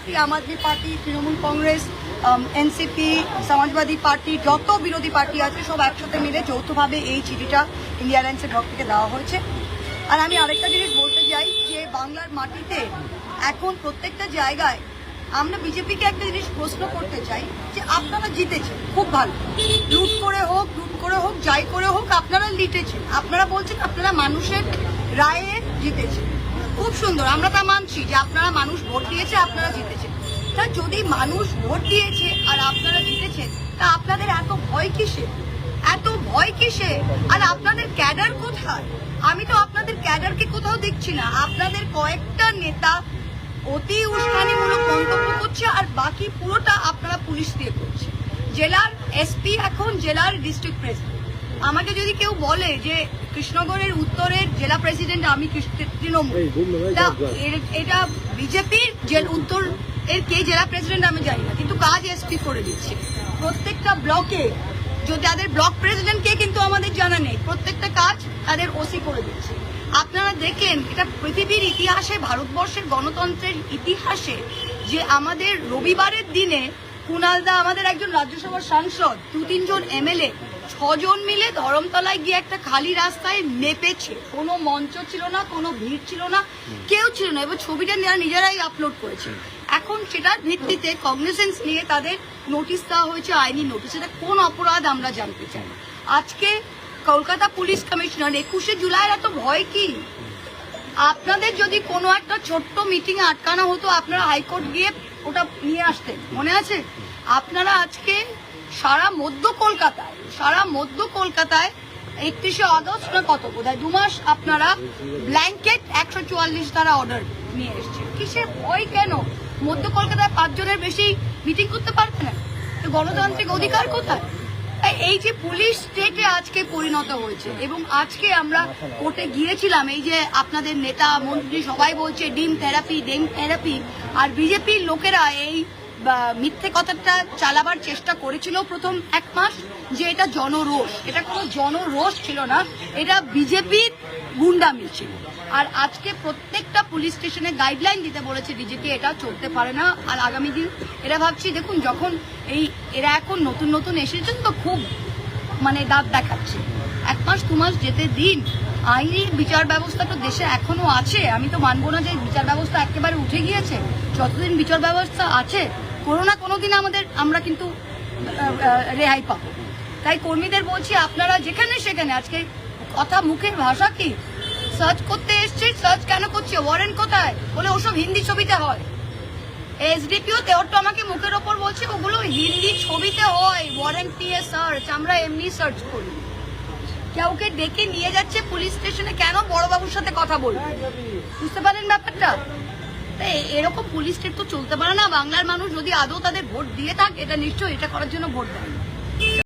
Party, Aam Aadmi Party, Trinamool Congress, NCP, Samajwadi Party, যত বিরোধী party আছে সব একসাথে মিলে যৌথভাবে এই চিঠিটা ইন্ডিয়া অ্যালায়েন্সের পক্ষ থেকে দেওয়া হয়েছে। আর আমি আরেকটা জিনিস বলতে চাই যে বাংলার মাটিতে এখন প্রত্যেকটা জায়গায় আমরা বিজেপিকে একটা জিনিস প্রশ্ন করতে চাই যে আপনারা জিতেছেন, খুব ভালো, লুট করে হোক যাই করে হোক আপনারা জিতেছেন। আপনারা বলছেন আপনারা মানুষের রায়ে জিতেছেন, খুব সুন্দর, আমরা তা মানছি যে আপনারা মানুষ ভোট দিয়েছে, আপনারা জিতেছেন। তা যদি মানুষ ভোট দিয়েছে আর আপনারা জিতেছেন, তা আপনাদের এত ভয় কিসে, এত ভয় কিসে? আর আপনাদের ক্যাডার কোথায়? আমি তো আপনাদের ক্যাডারকে কোথাও দেখছি না। আপনাদের কয়েকটা নেতা অতি উস্কানিমূলক মন্তব্য করছে আর বাকি পুরোটা আপনারা পুলিশ দিয়ে করছে। জেলার এসপি এখন জেলার ডিস্ট্রিক্ট প্রেসিডেন্ট। আমাকে যদি কেউ বলে যে কৃষ্ণগড়ের উত্তরের জেলা প্রেসিডেন্ট আমি তৃণমূল, এটা বিজেপির উত্তর এর কে জেলা প্রেসিডেন্ট আমি জানি না, কিন্তু কাজ এসপি করে দিচ্ছে। প্রত্যেকটা ব্লকে যাদের ব্লক প্রেসিডেন্ট কে কিন্তু আমাদের জানা নেই, প্রত্যেকটা কাজ তাদের ওসি করে দিচ্ছে। আপনারা দেখেন এটা পৃথিবীর ইতিহাসে, ভারতবর্ষের গণতন্ত্রের ইতিহাসে যে আমাদের রবিবারের দিনে কুণালদা আমাদের একজন রাজ্যসভার সাংসদ, 2-3 এমএলএ 6 জন মিলে ধরমতলায় গিয়ে একটা খালি রাস্তায় মেপেছে। কোনো মঞ্চ ছিল না, কোনো ভিড় ছিল না, কেউ ছিল না, এবং ছবিটা নিজেরাই আপলোড করেছে। এখন সেটার ভিত্তিতে কগনিসেন্স নিয়ে তাদের নোটিশ দেওয়া হয়েছে, আইনি নোটিশ। এটা কোন অপরাধ আমরা জানতে চাই। আজকে কলকাতা পুলিশ কমিশনার 21শে জুলাই এত ভয় কি? আপনাদের যদি কোনো একটা ছোট্ট মিটিং এ আটকানো হতো, আপনারা হাইকোর্ট গিয়ে ওটা নিয়ে আসতেন, মনে আছে? আপনারা আজকে সারা মধ্য কলকাতায় 31শে আগস্ট না কত, বোধহয় 2 মাস আপনারা ব্ল্যাঙ্কেট 144 দ্বারা অর্ডার নিয়ে এসছেন। কিসের ভয় কেন? মধ্য কলকাতায় 5 জনের বেশি মিটিং করতে পারবে না, গণতান্ত্রিক অধিকার কোথায়? এই যে পুলিশ স্টেটে আজকে পরিণত হয়েছে, এবং আজকে আমরা কোর্টে গিয়েছিলাম, এই যে আপনাদের নেতা মন্ত্রী সবাই বলছে ডিম থেরাপি, আর বিজেপির লোকেরা এই মিথ্যে কথাটা চালাবার চেষ্টা করেছিল প্রথম 1 মাস যে এটা জনরোষ। এটা কোনো জনরোষ ছিল না, এটা বিজেপির গুন্ডামি ছিল। আর আজকে প্রত্যেকটা পুলিশ স্টেশনে গাইডলাইন দিতে বলেছে ডিজিপি, এটা চলতে পারে না। আর আগামী দিন এরা ভাবছি, দেখুন যখন এরা এখন নতুন এসেছেন তো খুব দাঁত দেখাচ্ছে। 1 মাস 2 মাস যেতে দিন, আইনি বিচার ব্যবস্থা তো দেশে এখনো আছে। আমি তো মানবো না যে বিচার ব্যবস্থা একেবারে উঠে গিয়েছে। যতদিন বিচার ব্যবস্থা আছে, কোনো না কোনো দিন আমরা কিন্তু রেহাই পাবো। তাই কর্মীদের বলছি, আপনারা যেখানে সেখানে আজকে কথা, মুখের ভাষা কি, সার্চ করতে এসছে, সার্চ কেন করছে, ওয়ারেন্ট কোথায় বলে ওসব হিন্দি ছবিতে হয়। এসডিপিও তেওরটা আমাকে মুখের ওপর বলছে ওগুলো হিন্দি ছবিতে হয়, ওয়ারেন্ট নিয়ে সার্চ, আমরা এমনি সার্চ করি। কাউকে ডেকে নিয়ে যাচ্ছে পুলিশ স্টেশনে, কেন? বড়বাবুর সাথে কথা বলবে, বুঝতে পারেন ব্যাপারটা? এরকম পুলিশ স্টেট তো চলতে পারে না। বাংলার মানুষ যদি আদৌ তাদের ভোট দিয়ে থাকে, এটা নিশ্চয়ই এটা করার জন্য ভোট দেয়।